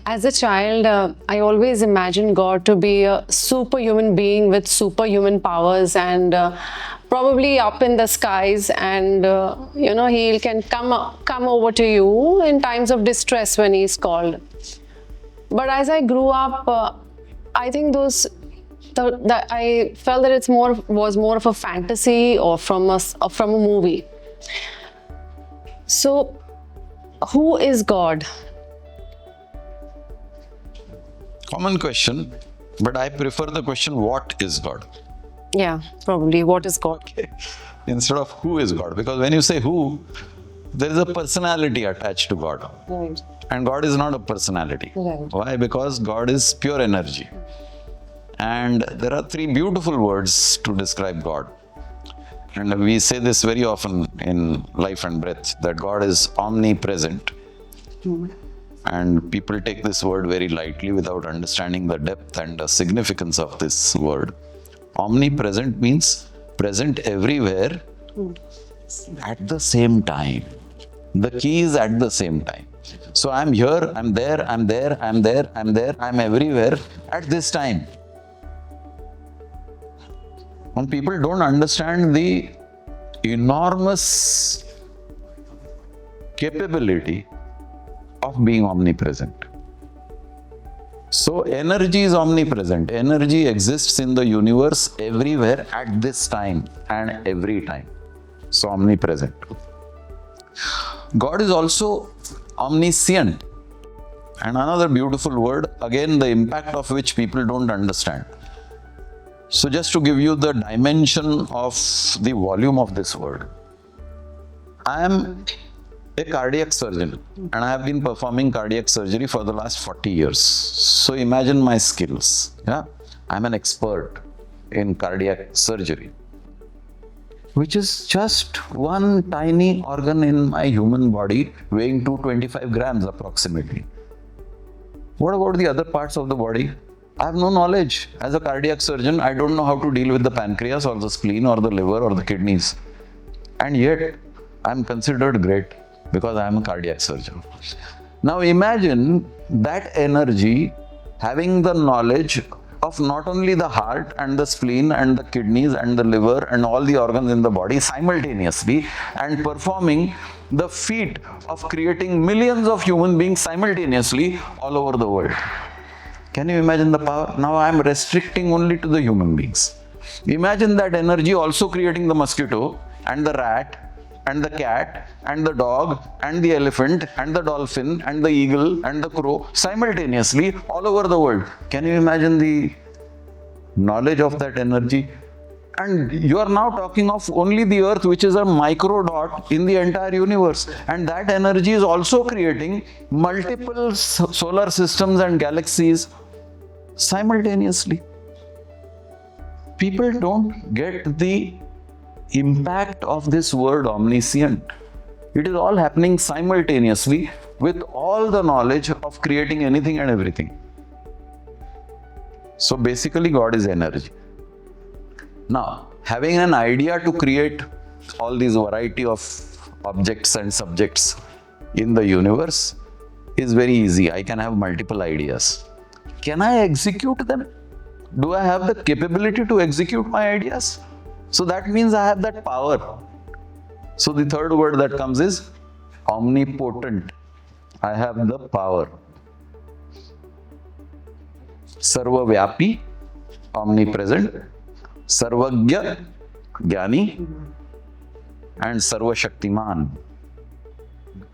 As a child, I always imagined God to be a superhuman being with superhuman powers and probably up in the skies, and he can come over to you in times of distress when he's called. But as I grew up, I think I felt that was more of a fantasy or from a movie. So, who is God? Common question, but I prefer the question, what is God? Yeah, probably. What is God? Instead of who is God. Because when you say who, there is a personality attached to God. Right. And God is not a personality. Right. Why? Because God is pure energy. And there are three beautiful words to describe God. And we say this very often in Life and Breath, that God is omnipresent. And people take this word very lightly without understanding the depth and the significance of this word. Omnipresent means present everywhere at the same time. The key is at the same time. So I'm here, I'm there, I'm there, I'm there, I'm there, I'm everywhere at this time. When people don't understand the enormous capability of being omnipresent. So energy is omnipresent. Energy exists in the universe everywhere at this time and every time. So omnipresent. God is also omniscient. And another beautiful word, again the impact of which people don't understand. So just to give you the dimension of the volume of this word. I am a cardiac surgeon and I have been performing cardiac surgery for the last 40 years. So imagine my skills. Yeah, I'm an expert in cardiac surgery, which is just one tiny organ in my human body weighing 225 grams approximately. What about the other parts of the body? I have no knowledge. As a cardiac surgeon, I don't know how to deal with the pancreas or the spleen or the liver or the kidneys. And yet, I'm considered great because I am a cardiac surgeon. Now imagine that energy having the knowledge of not only the heart and the spleen and the kidneys and the liver and all the organs in the body simultaneously, and performing the feat of creating millions of human beings simultaneously all over the world. Can you imagine the power? Now I am restricting only to the human beings. Imagine that energy also creating the mosquito and the rat and the cat and the dog and the elephant and the dolphin and the eagle and the crow simultaneously all over the world. Can you imagine the knowledge of that energy? And you are now talking of only the earth, which is a micro dot in the entire universe. And that energy is also creating multiple solar systems and galaxies simultaneously. People don't get the impact of this word omniscient. It is all happening simultaneously with all the knowledge of creating anything and everything. So basically, God is energy. Now, having an idea to create all these variety of objects and subjects in the universe is very easy. I can have multiple ideas. Can I execute them? Do I have the capability to execute my ideas? So that means I have that power. So the third word that comes is omnipotent. I have the power. Sarvavyapi, omnipresent, Sarvagya, Jnani, and Sarvashaktiman.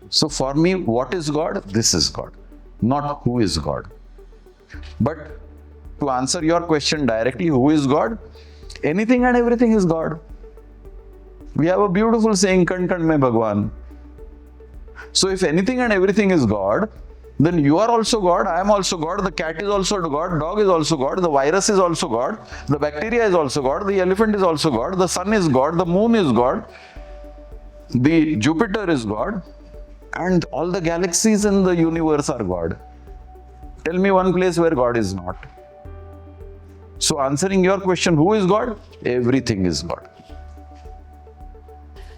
So for me, what is God? This is God, not who is God. But to answer your question directly, who is God? Anything and everything is God. We have a beautiful saying, Kan Kan Mein Bhagwan. So if anything and everything is God, then you are also God, I am also God, the cat is also God, dog is also God, the virus is also God, the bacteria is also God, the elephant is also God, the sun is God, the moon is God, the Jupiter is God, and all the galaxies in the universe are God. Tell me one place where God is not. So answering your question, who is God? Everything is God.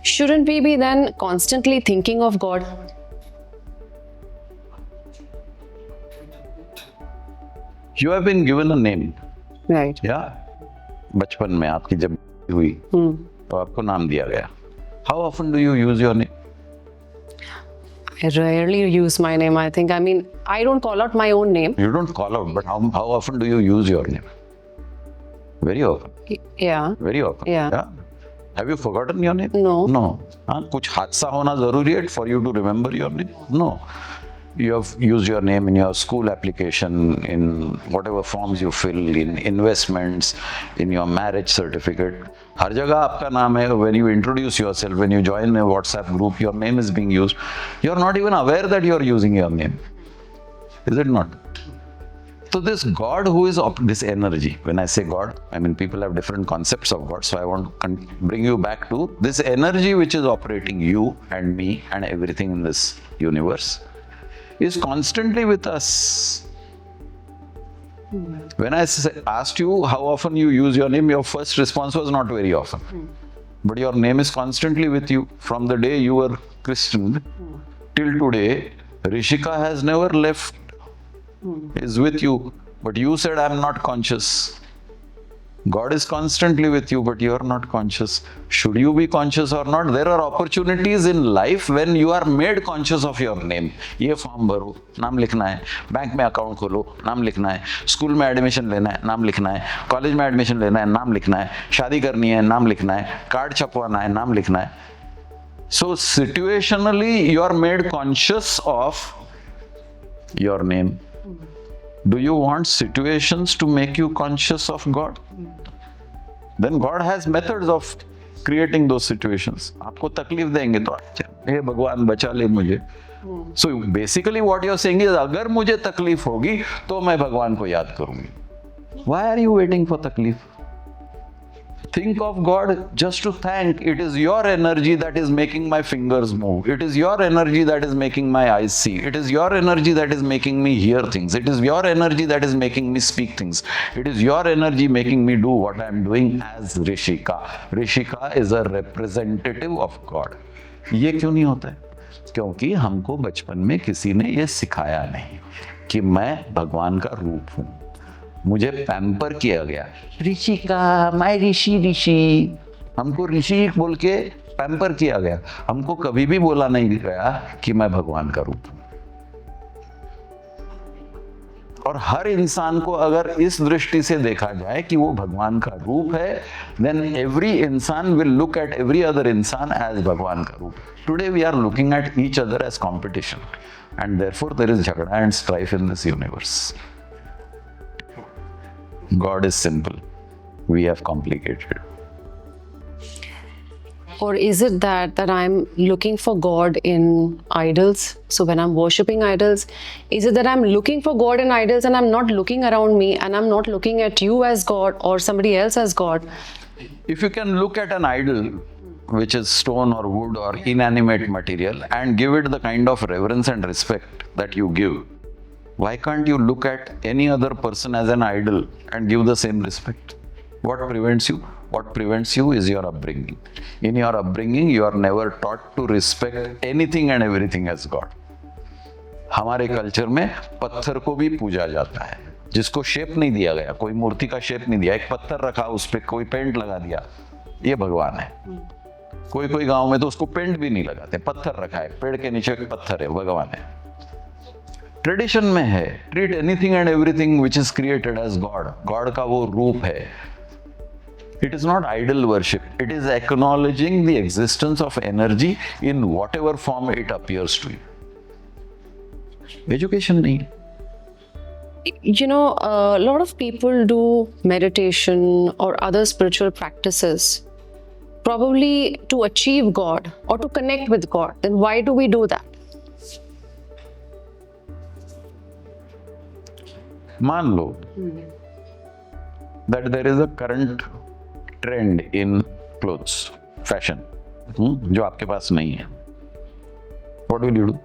Shouldn't we be then constantly thinking of God? You have been given a name. Right. Yeah. बचपन में आपकी जब हुई तो आपको नाम दिया गया. How often do you use your name? I rarely use my name, I think. I mean, I don't call out my own name. You don't call out, but how often do you use your name? Very often. Yeah. Very often. Yeah. Have you forgotten your name? No. No. हाँ, कुछ हादसा होना जरूरी है for you to remember your name? No. You have used your name in your school application, in whatever forms you fill, in investments, in your marriage certificate. हर जगह आपका नाम है. When you introduce yourself, when you join a WhatsApp group, your name is being used. You are not even aware that you are using your name. Is it not? So this God who is this energy, when I say God, I mean people have different concepts of God. So I want to bring you back to this energy which is operating you and me and everything in this universe is constantly with us. When I asked you how often you use your name, your first response was not very often. But your name is constantly with you. From the day you were christened till today, Rishika has never left. Is with you. But you said, I'm not conscious. God is constantly with you, but you are not conscious. Should you be conscious or not? There are opportunities in life when you are made conscious of your name. ये form भरो, नाम लिखना है. Bank में account खोलो, नाम लिखना है. स्कूल में एडमिशन लेना है, नाम लिखना है. कॉलेज में एडमिशन लेना है, नाम लिखना है. शादी करनी है, नाम लिखना है. कार्ड छपवाना है, नाम लिखना है. So situationally, you are made conscious of your name. Do you want situations to make you conscious of God? Then God has methods of creating those situations. आपको तकलीफ देंगे तो अच्छा, हे भगवान बचा ले मुझे. So basically what you're saying is, अगर मुझे तकलीफ होगी तो मैं भगवान को याद करूंगी. Why are you waiting for तकलीफ? Think of God just to thank. It is your energy that is making my fingers move. It is your energy that is making my eyes see. It is your energy that is making me hear things. It is your energy that is making me speak things. It is your energy making me do what I am doing as Rishika. Rishika is a representative of God. ये क्यों नहीं होता है? क्योंकि हमको बचपन में किसी ने ये सिखाया नहीं कि मैं भगवान का रूप हूँ. मुझे पैम्पर किया गया. ऋषि का, मैं ऋषि. हमको ऋषि बोल के पैम्पर किया गया. हमको कभी भी बोला नहीं गया कि मैं भगवान का रूप हूं. और हर इंसान को अगर इस दृष्टि से देखा जाए कि वो भगवान का रूप है, then every इंसान will look at every other इंसान as भगवान का रूप. Today we are looking at each other as competition, and therefore there is झगड़ा and strife in this universe. God is simple. We have complicated. Or is it that I'm looking for God in idols? So when I'm worshipping idols, is it that I'm looking for God in idols and I'm not looking around me and I'm not looking at you as God or somebody else as God? If you can look at an idol, which is stone or wood or inanimate material, and give it the kind of reverence and respect that you give, why can't you look at any other person as an idol and give the same respect? What prevents you? What prevents you is your upbringing. In your upbringing, you are never taught to respect anything and everything as God. हमारे culture में पत्थर को भी पूजा जाता है, जिसको shape नहीं दिया गया, कोई मूर्ति का शेप नहीं दिया, एक पत्थर रखा, उस पर कोई पेंट लगा दिया, ये भगवान है. कोई गांव में तो उसको पेंट भी नहीं लगाते, पत्थर रखा है, पेड़ के नीचे पत्थर है, भगवान है. ट्रेडिशन में है, treat anything and everything which is created as god. God का वो रूप है. It is not idol worship. It is acknowledging the existence of energy in whatever form it appears to you. Education nahi. You know, a lot of people do meditation or other spiritual practices probably to achieve God or to connect with God. Then why do we do that? मान लो that there is a current trend in clothes, fashion, जो आपके पास नहीं है. What will you do?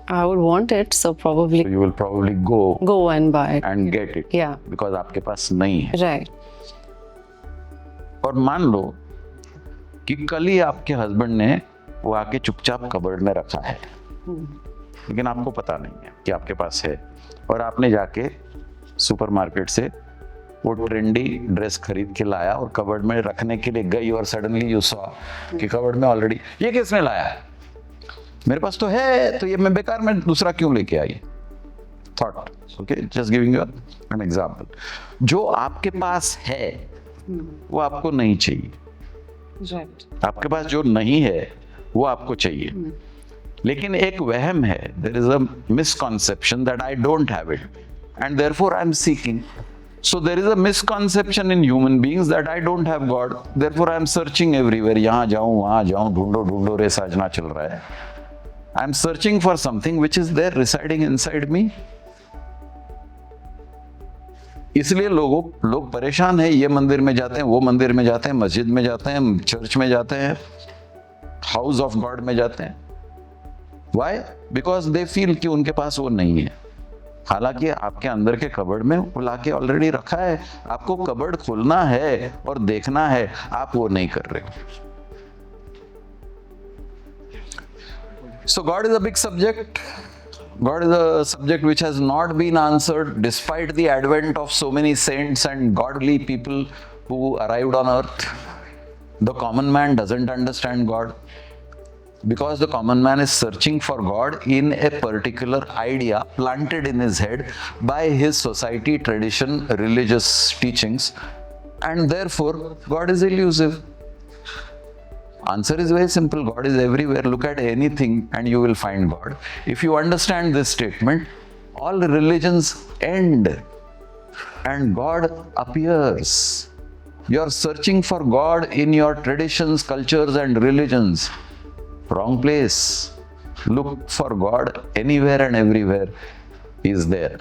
I would want it, so probably So you will probably go and buy it. and get it. Yeah. Because आपके पास नहीं है. Right. और मान लो कि कल ही आपके हस्बैंड ने वो आके चुपचाप कबर्ड में रखा है. लेकिन आपको पता नहीं है कि आपके पास है, और आपने जाके सुपरमार्केट से वो ट्रेंडी ड्रेस खरीद के लाया और कबर्ड में रखने के लिए गई, और सडनली यू सॉ कि कबर्ड में ऑलरेडी, ये किसने लाया? मेरे पास तो है, तो ये मैं बेकार में दूसरा क्यों लेके आई? Thought. Okay, just giving you an example. जो आपके पास है वो आपको नहीं चाहिए. आपके पास जो नहीं है वो आपको चाहिए. लेकिन एक वहम है, there is a misconception that I don't have it and therefore I am seeking. So there is a misconception in human beings that I don't have God, therefore I am searching everywhere. यहाँ जाऊँ वहाँ जाऊँ, ढूंढो ढूंढो रे साजना चल रहा है. I am searching for something which is there residing inside me. इसलिए लोग परेशान है. ये मंदिर में जाते हैं, वो मंदिर में जाते हैं, मस्जिद में जाते हैं, चर्च में जाते हैं, हाउस ऑफ गॉड में जाते हैं. Why? Because they feel कि उनके पास वो नहीं है. हालांकि आपके अंदर के कबर्ड में वो लाके ऑलरेडी रखा है. आपको कबर्ड खोलना है और देखना है, आप वो नहीं कर रहे. So God is a big subject. God is a subject which has not been answered despite the advent of so many saints and godly people who arrived on earth. The common man doesn't understand God, because the common man is searching for God in a particular idea planted in his head by his society, tradition, religious teachings, and therefore God is elusive. Answer is very simple. God is everywhere. Look at anything and you will find God. If you understand this statement, all religions end and God appears. You are searching for God in your traditions, cultures and religions. Wrong place. Look for God anywhere and everywhere. He is there.